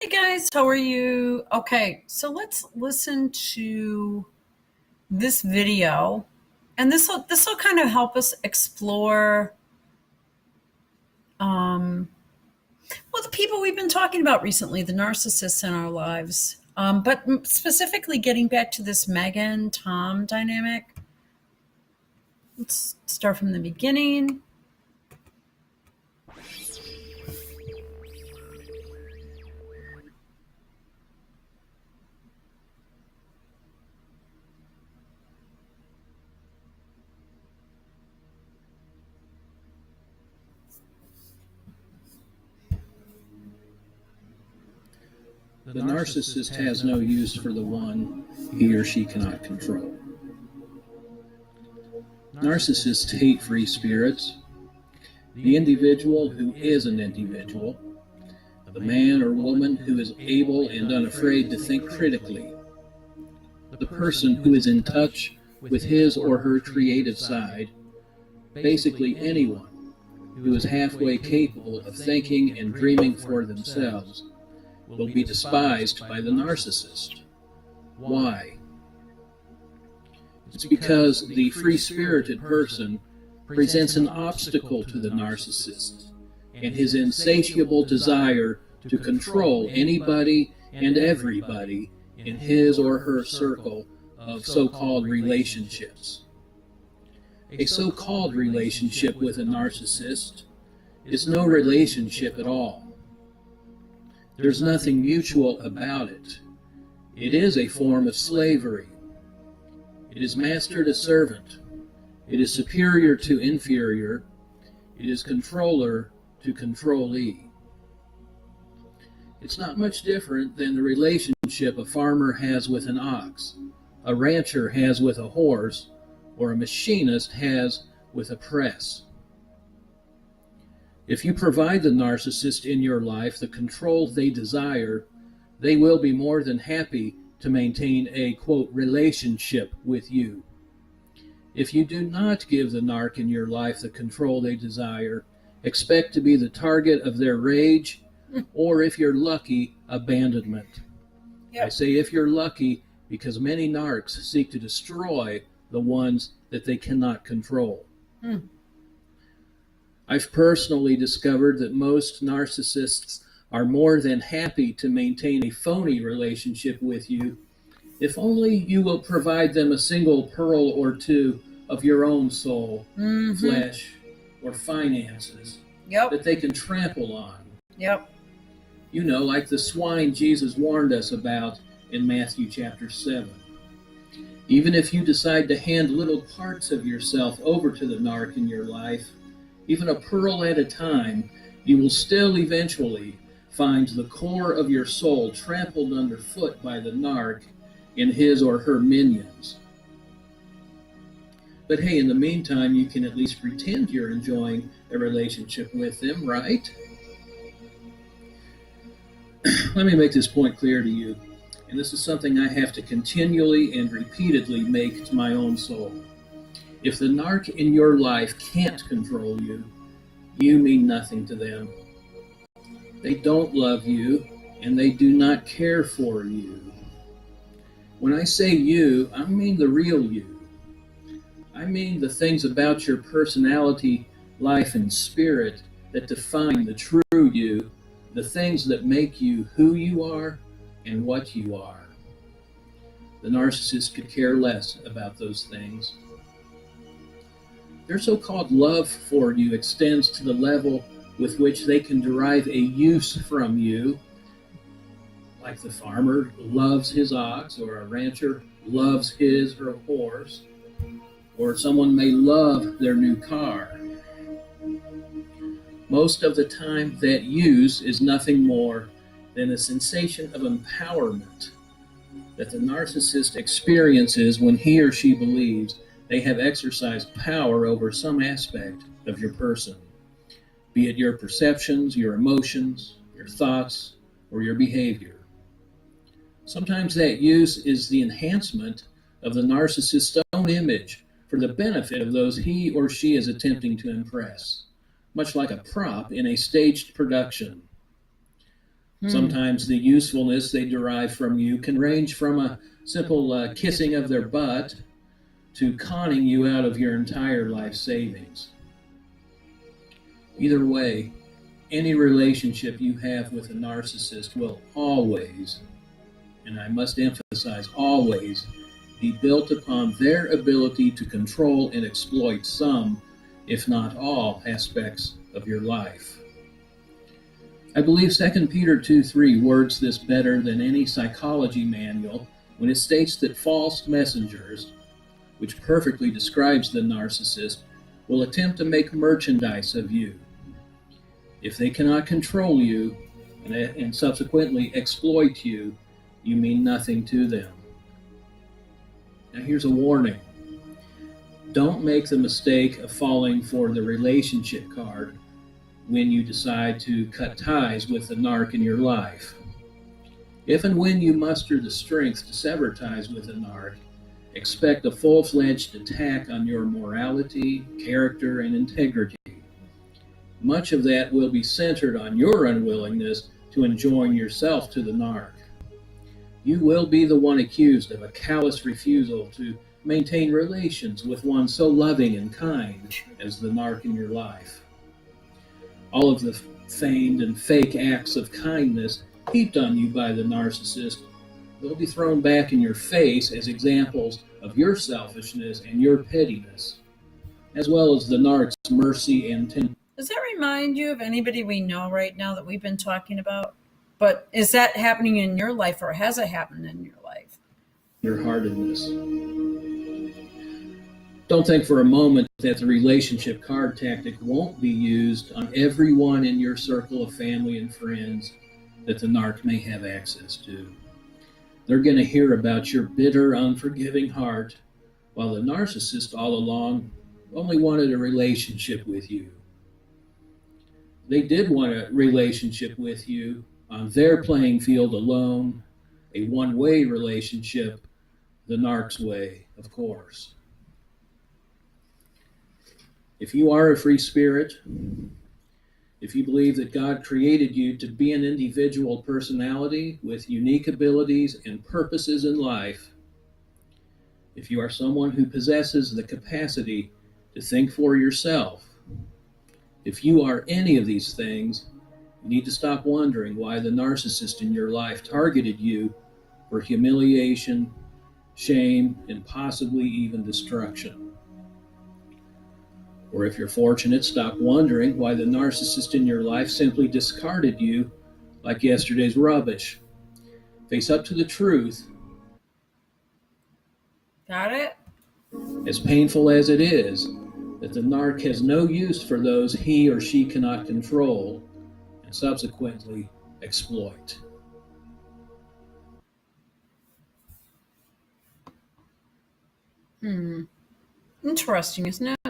Hey guys, how are you? Okay, so let's listen to this video, and this will kind of help us explore um, well the people we've been talking about recently, the narcissists in our lives. But specifically, getting back to this Megan Tom dynamic. Let's start from the beginning. The narcissist has no use for the one he or she cannot control. Narcissists hate free spirits, the individual who is an individual, the man or woman who is able and unafraid to think critically, the person who is in touch with his or her creative side, basically anyone who is halfway capable of thinking and dreaming for themselves will be despised by the narcissist. Why? It's because the free-spirited person presents an obstacle to the narcissist and his insatiable desire to control anybody and everybody in his or her circle of so-called relationships. A so-called relationship with a narcissist is no relationship at all. There's nothing mutual about it. It is a form of slavery. It is master to servant. It is superior to inferior. It is controller to controllee. It's not much different than the relationship a farmer has with an ox, a rancher has with a horse, or a machinist has with a press. If you provide the narcissist in your life the control they desire, they will be more than happy to maintain a, quote, relationship with you. If you do not give the narc in your life the control they desire, expect to be the target of their rage, or if you're lucky, abandonment. Yep. I say if you're lucky because many narcs seek to destroy the ones that they cannot control. I've personally discovered that most narcissists are more than happy to maintain a phony relationship with you if only you will provide them a single pearl or two of your own soul, flesh, or finances that they can trample on. You know, like the swine Jesus warned us about in Matthew chapter 7. Even if you decide to hand little parts of yourself over to the narc in your life, even a pearl at a time, you will still eventually find the core of your soul trampled underfoot by the narc and his or her minions. But hey, in the meantime, you can at least pretend you're enjoying a relationship with them, right? Let me make this point clear to you, and this is something I have to continually and repeatedly make to my own soul. If the narc in your life can't control you, you mean nothing to them. They don't love you, and they do not care for you. When I say you, I mean the real you. I mean the things about your personality, life, and spirit that define the true you, the things that make you who you are and what you are. The narcissist could care less about those things. Their so-called love for you extends to the level with which they can derive a use from you, like the farmer loves his ox, or a rancher loves his or her horse, or someone may love their new car. Most of the time, that use is nothing more than a sensation of empowerment that the narcissist experiences when he or she believes they have exercised power over some aspect of your person, be it your perceptions, your emotions, your thoughts, or your behavior. Sometimes that use is the enhancement of the narcissist's own image for the benefit of those he or she is attempting to impress, much like a prop in a staged production. Hmm. Sometimes the usefulness they derive from you can range from a simple kissing of their butt to conning you out of your entire life savings. Either way, any relationship you have with a narcissist will always, and I must emphasize always, be built upon their ability to control and exploit some, if not all, aspects of your life. I believe 2 Peter 2:3 words this better than any psychology manual when it states that false messengers, which perfectly describes the narcissist, will attempt to make merchandise of you. If they cannot control you and subsequently exploit you, you mean nothing to them. Now, here's a warning: don't make the mistake of falling for the relationship card when you decide to cut ties with the narc in your life. If and when you muster the strength to sever ties with a narc, expect a full fledged attack on your morality, character, and integrity. Much of that will be centered on your unwillingness to enjoin yourself to the narc. You will be the one accused of a callous refusal to maintain relations with one so loving and kind as the narc in your life. All of the feigned and fake acts of kindness heaped on you by the narcissist will be thrown back in your face as examples of your selfishness and your pettiness, as well as the narc's mercy and tenderness. Does that remind you of anybody we know right now that we've been talking about? But is that happening in your life or has it happened in your life? Heartedness. Don't think for a moment that the relationship card tactic won't be used on everyone in your circle of family and friends that the narc may have access to. They're going to hear about your bitter, unforgiving heart, while the narcissist all along only wanted a relationship with you. They did want a relationship with you on their playing field alone, a one-way relationship, the narc's way, of course. If you are a free spirit, if you believe that God created you to be an individual personality with unique abilities and purposes in life, if you are someone who possesses the capacity to think for yourself, if you are any of these things, you need to stop wondering why the narcissist in your life targeted you for humiliation, shame, and possibly even destruction. Or if you're fortunate, stop wondering why the narcissist in your life simply discarded you like yesterday's rubbish. Face up to the truth, Got it? as painful as it is, that the narc has no use for those he or she cannot control and subsequently exploit. Hmm. Interesting, isn't it?